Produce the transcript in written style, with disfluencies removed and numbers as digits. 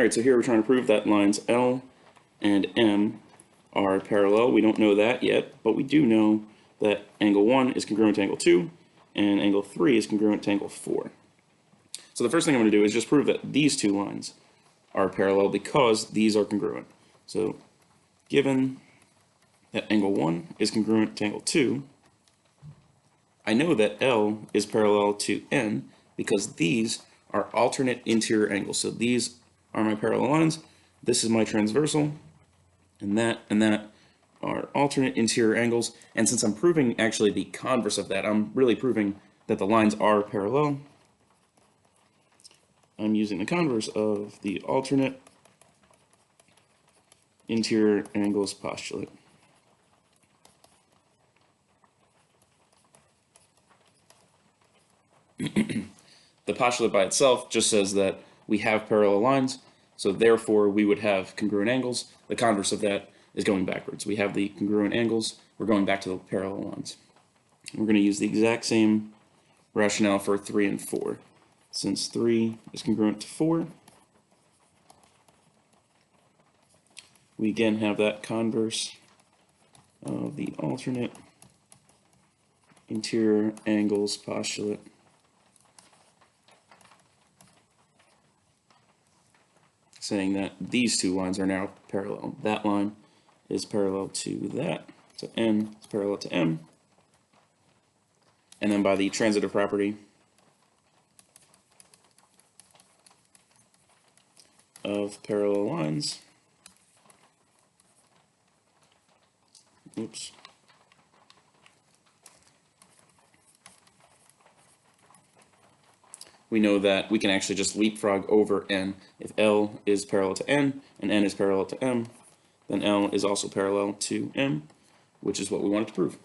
Alright, so here we're trying to prove that lines L and M are parallel. We don't know that yet, but we do know that angle 1 is congruent to angle 2, and angle 3 is congruent to angle 4. So the first thing I'm going to do is just prove that these two lines are parallel because these are congruent. So given that angle 1 is congruent to angle 2, I know that L is parallel to N because these are alternate interior angles. So these are my parallel lines, this is my transversal, and that are alternate interior angles. And since I'm proving actually the converse of that, I'm really proving that the lines are parallel. I'm using the converse of the alternate interior angles postulate. The postulate by itself just says that we have parallel lines, so therefore we would have congruent angles. The converse of that is going backwards. We have the congruent angles, we're going back to the parallel lines. We're going to use the exact same rationale for 3 and 4. Since 3 is congruent to 4, we again have that converse of the alternate interior angles postulate. Saying that these two lines are now parallel. That line is parallel to that, so N is parallel to M. And then by the transitive property of parallel lines, we know that we can actually just leapfrog over N. If L is parallel to N and N is parallel to M, then L is also parallel to M, which is what we wanted to prove.